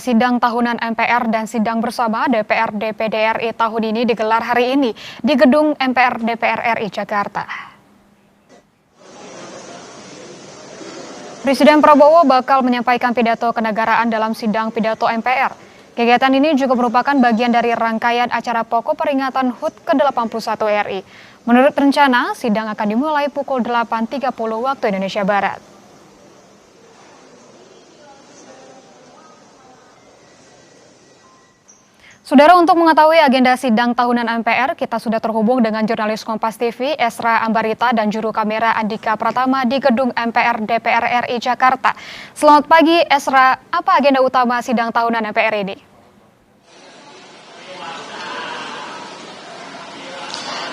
Sidang tahunan MPR dan sidang bersama DPR DPD RI tahun ini digelar hari ini di gedung MPR DPR RI Jakarta. Presiden Prabowo bakal menyampaikan pidato kenegaraan dalam sidang pidato MPR. Kegiatan ini juga merupakan bagian dari rangkaian acara pokok peringatan HUT ke-81 RI. Menurut rencana, sidang akan dimulai pukul 8.30 waktu Indonesia Barat. Saudara, untuk mengetahui agenda sidang tahunan MPR, kita sudah terhubung dengan jurnalis Kompas TV, Esra Ambarita, dan juru kamera Andika Pratama di gedung MPR DPR RI Jakarta. Selamat pagi, Esra. Apa agenda utama sidang tahunan MPR ini?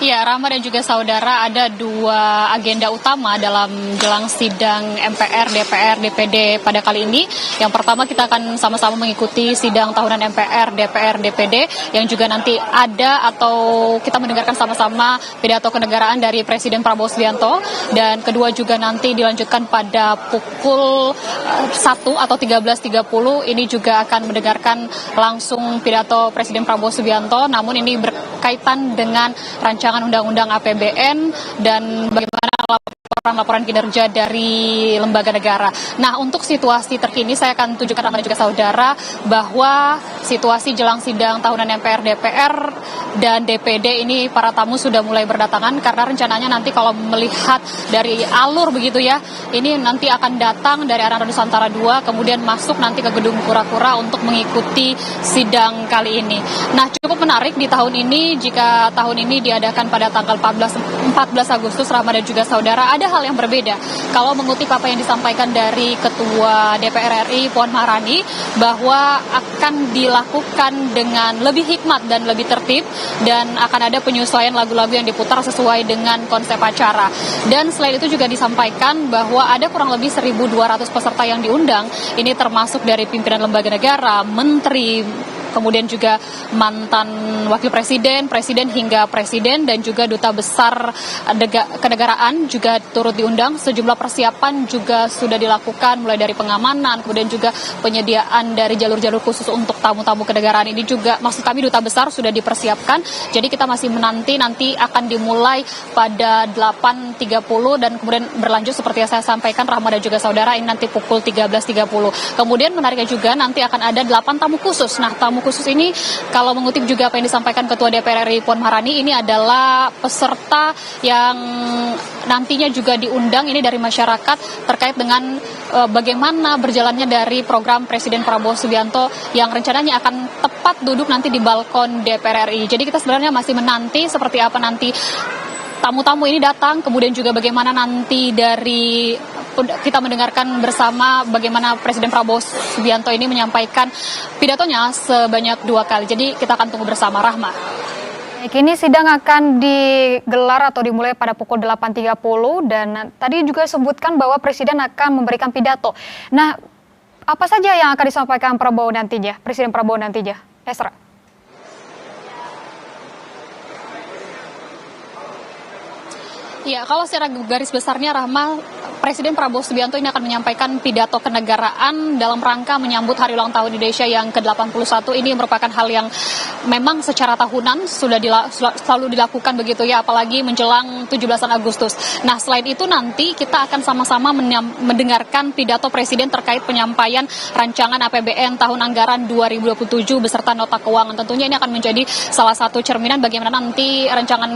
Ya, Rahma dan juga saudara, ada dua agenda utama dalam jelang sidang MPR, DPR, DPD pada kali ini. Yang pertama, kita akan sama-sama mengikuti sidang tahunan MPR, DPR, DPD yang juga nanti ada atau kita mendengarkan sama-sama pidato kenegaraan dari Presiden Prabowo Subianto. Dan kedua juga nanti dilanjutkan pada pukul 1 atau 13.30 ini juga akan mendengarkan langsung pidato Presiden Prabowo Subianto. Namun ini berkaitan dengan rancangan Undang-Undang APBN dan bagaimana laporan kinerja dari lembaga negara. Nah, untuk situasi terkini saya akan tunjukkan kepada juga saudara bahwa situasi jelang sidang tahunan MPR, DPR, dan DPD ini para tamu sudah mulai berdatangan karena rencananya nanti kalau melihat dari alur begitu ya, ini nanti akan datang dari arah Nusantara 2 kemudian masuk nanti ke gedung Kura-Kura untuk mengikuti sidang kali ini. Nah, cukup menarik di tahun ini jika tahun ini diadakan pada tanggal 14 Agustus, Rahma dan juga saudara, ada hal yang berbeda. Kalau mengutip apa yang disampaikan dari Ketua DPR RI Puan Maharani bahwa akan dilakukan dengan lebih hikmat dan lebih tertib dan akan ada penyesuaian lagu-lagu yang diputar sesuai dengan konsep acara. Dan selain itu juga disampaikan bahwa ada kurang lebih 1.200 peserta yang diundang. Ini termasuk dari pimpinan lembaga negara, menteri, kemudian juga mantan wakil presiden, presiden hingga presiden, dan juga duta besar kenegaraan juga turut diundang. Sejumlah persiapan juga sudah dilakukan mulai dari pengamanan, kemudian juga penyediaan dari jalur-jalur khusus untuk tamu-tamu kenegaraan ini juga, maksud kami duta besar sudah dipersiapkan. Jadi kita masih menanti nanti akan dimulai pada 8.30 dan kemudian berlanjut seperti yang saya sampaikan, Rahma dan juga saudara, ini nanti pukul 13.30. Kemudian menariknya juga nanti akan ada 8 tamu khusus. Nah, tamu khusus ini kalau mengutip juga apa yang disampaikan Ketua DPR RI Puan Maharani, ini adalah peserta yang nantinya juga diundang ini dari masyarakat terkait dengan bagaimana berjalannya dari program Presiden Prabowo Subianto yang rencananya akan tepat duduk nanti di balkon DPR RI. Jadi kita sebenarnya masih menanti seperti apa nanti tamu-tamu ini datang, kemudian juga bagaimana nanti dari kita mendengarkan bersama bagaimana Presiden Prabowo Subianto ini menyampaikan pidatonya sebanyak 2 kali. Jadi kita akan tunggu bersama, Rahma. Kini sidang akan digelar atau dimulai pada pukul 8.30 dan tadi juga sebutkan bahwa Presiden akan memberikan pidato. Nah, apa saja yang akan disampaikan Presiden Prabowo nantinya? Esra. Ya, kalau secara garis besarnya, Rahma, Presiden Prabowo Subianto ini akan menyampaikan pidato kenegaraan dalam rangka menyambut Hari Ulang Tahun Indonesia yang ke-81. Ini merupakan hal yang memang secara tahunan sudah selalu dilakukan begitu ya, apalagi menjelang 17 Agustus. Nah, selain itu nanti kita akan sama-sama mendengarkan pidato Presiden terkait penyampaian rancangan APBN tahun anggaran 2027 beserta nota keuangan. Tentunya ini akan menjadi salah satu cerminan bagaimana nanti rancangan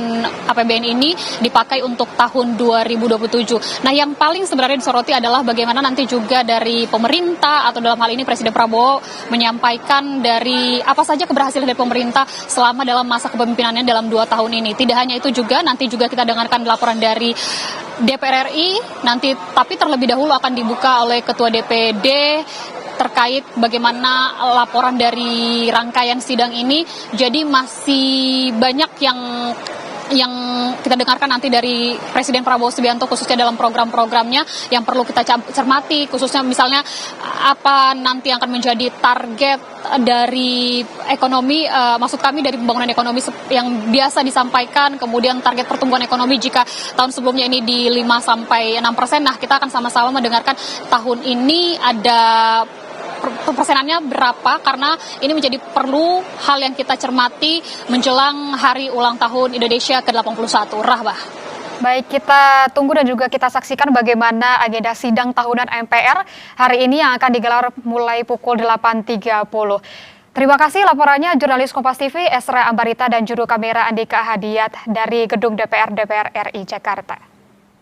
APBN ini dipakai untuk tahun 2027. Nah, yang paling sebenarnya disoroti adalah bagaimana nanti juga dari pemerintah atau dalam hal ini Presiden Prabowo menyampaikan dari apa saja keberhasilan dari pemerintah selama dalam masa kepemimpinannya dalam 2 tahun ini. Tidak hanya itu juga, nanti juga kita dengarkan laporan dari DPR RI nanti, tapi terlebih dahulu akan dibuka oleh Ketua DPD terkait bagaimana laporan dari rangkaian sidang ini. Jadi masih banyak yang kita dengarkan nanti dari Presiden Prabowo Subianto khususnya dalam program-programnya yang perlu kita cermati, khususnya misalnya apa nanti yang akan menjadi target dari ekonomi, maksud kami dari pembangunan ekonomi yang biasa disampaikan, kemudian target pertumbuhan ekonomi jika tahun sebelumnya ini di 5-6%. Nah, kita akan sama-sama mendengarkan tahun ini ada persenannya berapa, karena ini menjadi perlu hal yang kita cermati menjelang hari ulang tahun Indonesia ke-81. Rahbah. Baik, kita tunggu dan juga kita saksikan bagaimana agenda sidang tahunan MPR hari ini yang akan digelar mulai pukul 8.30. Terima kasih laporannya jurnalis Kompas TV Esra Ambarita dan juru kamera Andika Hadiat dari Gedung DPR RI Jakarta.